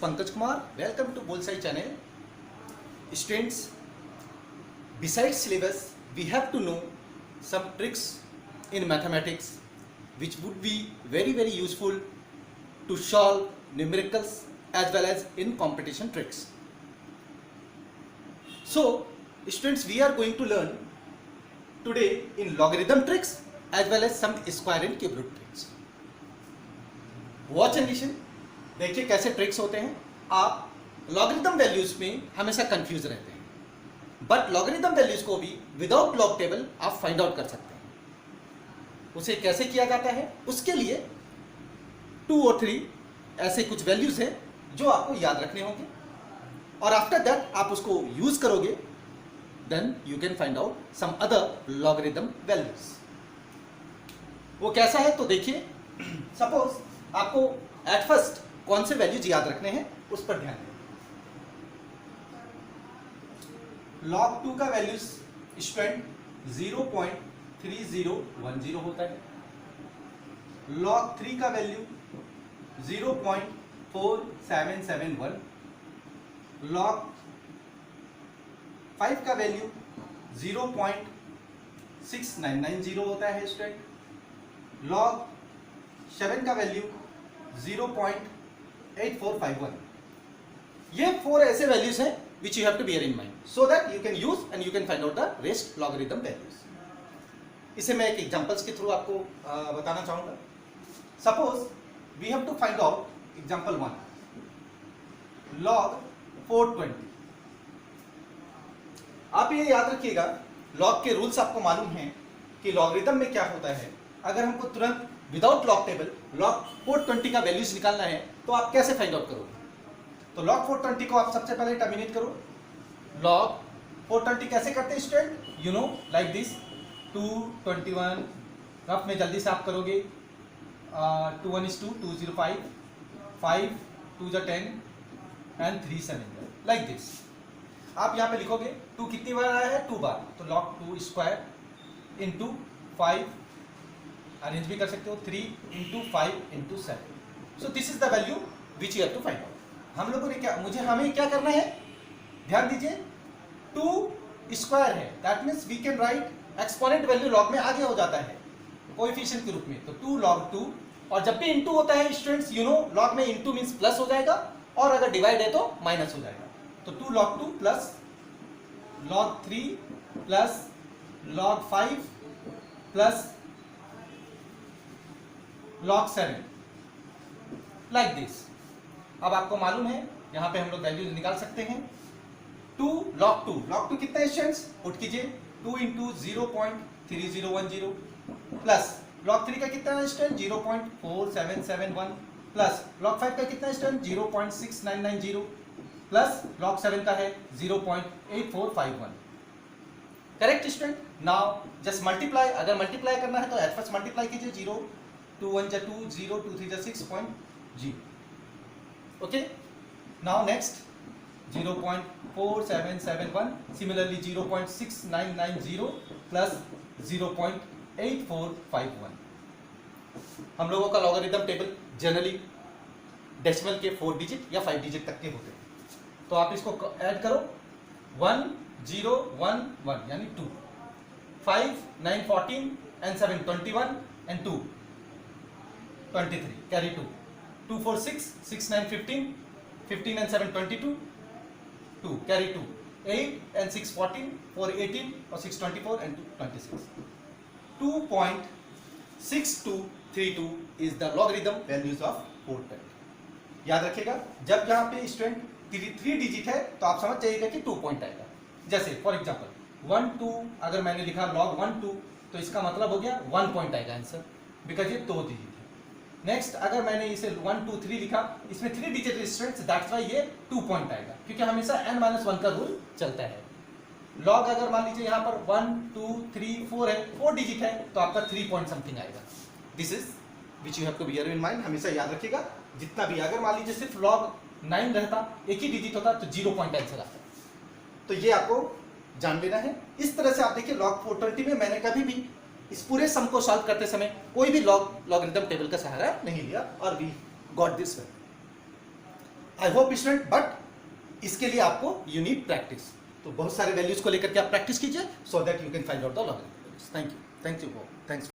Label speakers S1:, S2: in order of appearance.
S1: Pankaj Kumar. Welcome to Bullseye channel. Students, besides syllabus, we have to know some tricks in mathematics which would be very useful to solve numericals as well as in competition tricks. So, students, we are going to learn today in logarithm tricks as well as some square and cube root tricks. Watch and listen. देखिए कैसे tricks होते हैं. आप logarithm values में हमेशा confuse रहते हैं, but logarithm values को भी विदाउट लॉग टेबल आप फाइंड आउट कर सकते हैं. उसे कैसे किया जाता है, उसके लिए 2 और 3 ऐसे कुछ वैल्यूज हैं जो आपको याद रखने होंगे, और आफ्टर दैट आप उसको यूज करोगे, then you can find out some other logarithm values. वो कैसा है तो देखिए. सपोज आपको एट फर्स्ट कौन से वैल्यूज याद रखने हैं उस पर ध्यान दें. log 2 का वैल्यूज स्टूडेंट 0.3010 होता है. log 3 का वैल्यू 0.4771. log 5 का वैल्यू 0.6990 होता है स्टूडेंट. log 7 का वैल्यू 0.8451. ये 4 ऐसे वैल्यूज हैं which you have to bear in mind so that you can use and you can find out the rest logarithm values. इसे मैं एक एग्जांपल्स के थ्रू आपको बताना चाहूंगा. Suppose we have to find out example 1 log 420. आप ये याद रखिएगा, log के रूल्स आपको मालूम हैं कि लॉगरिथम में क्या होता है. अगर हमको तुरंत विदाउट लॉग टेबल log 420 का वैल्यूज निकालना है तो आप कैसे फाइंड आउट करोगे. तो log 420 को आप सबसे पहले टर्मिनेट करो. log 420 कैसे करते हैं student, you know like this. 221 rough में जल्दी से आप करोगे. 2 1 is 2, 205, 5 2 is 10 and 3 7 like this. आप यहाँ पे लिखोगे 2 कितनी बार आया है, 2 बार, तो log 2 स्क्वायर इंटू 5 अरेंज भी कर सकते हो, 3 into 5 into 7. So this is the value which you have to find out. हम लोगों ने हमें क्या करना है, ध्यान दीजिए. 2 स्क्वायर है, that means we can write exponent value log में आगे हो जाता है कोएफिशिएंट के रूप में. तो 2 log 2, और जब भी इंटू होता है स्टूडेंट्स, यू नो लॉग में इंटू मीन्स प्लस हो जाएगा, और अगर डिवाइड है तो माइनस हो जाएगा. तो 2 log 2 plus log 3 plus log 5 plus log 7 like this. अब आपको मालूम है यहां पे हम लोग वैल्यू निकाल सकते हैं. 2 log 2 कितना है स्टूडेंट्स, पुट कीजिए. 2 इंटू 0.3010 प्लस log 3 का कितना है स्टूडेंट, 0.4771 प्लस log 5 का कितना है स्टूडेंट, 0.6990 प्लस log 7 का है 0.8451. Correct student. Now just multiply. अगर मल्टीप्लाई करना है तो एट फर्स्ट मल्टीप्लाई कीजिए. 0 2 1 2 0 2 3 6.0. Okay, now next 0.4771, similarly 0.6990 plus 0.8451. हम लोगों का लॉगरिथम टेबल जनरली डेसिमल के 4 डिजिट या 5 डिजिट तक के होते हैं. तो आप इसको ऐड करो. 1 0 1 1 यानी 2, 5 9 14 and 7 21 and 2 23, carry 2. 2 4 6 6 9 15 15 and 7 22, 2 carry 2. 8 and 6 14 4 18 और 6 24 and 2 26. 2.6232 is the logarithm values of 420. याद रखिएगा, जब यहाँ पे स्टूडेंट 3 डिजिट है तो आप समझ जाइएगा कि 2 पॉइंट आएगा. जैसे फॉर एग्जांपल 1 2 अगर मैंने लिखा log 1 2 तो इसका मतलब हो गया 1 पॉइंट आएगा आंसर, बिकॉज ये 2 डिजिट. नेक्स्ट अगर मैंने इसे 1 2 3 लिखा, इसमें 3 डिजिट स्टूडेंट्स, दैट्स व्हाई ये 2 पॉइंट आएगा, क्योंकि हमेशा n-1 का रूल चलता है. लॉग अगर मान लीजिए यहाँ पर 1 2 3 4 है, 4 डिजिट है, तो आपका 3 पॉइंट समथिंग आएगा. This is which you have to bear in mind. हमेशा याद रखिएगा, जितना भी अगर मान लीजिए सिर्फ log 9 रहता, एक ही डिजिट होता, तो 0 पॉइंट आंसर आता. तो ये आपको जान लेना है. इस तरह से आप देखिए log 420 में मैंने कभी भी इस पूरे सम को सॉल्व करते समय कोई भी लॉगरिथम टेबल का सहारा नहीं लिया और we got this one. I hope student, but इसके लिए आपको यू नीड प्रैक्टिस। तो बहुत सारे वैल्यूज को लेकर के आप प्रैक्टिस कीजिए so that you can find out the logarithm. Thank you, thanks.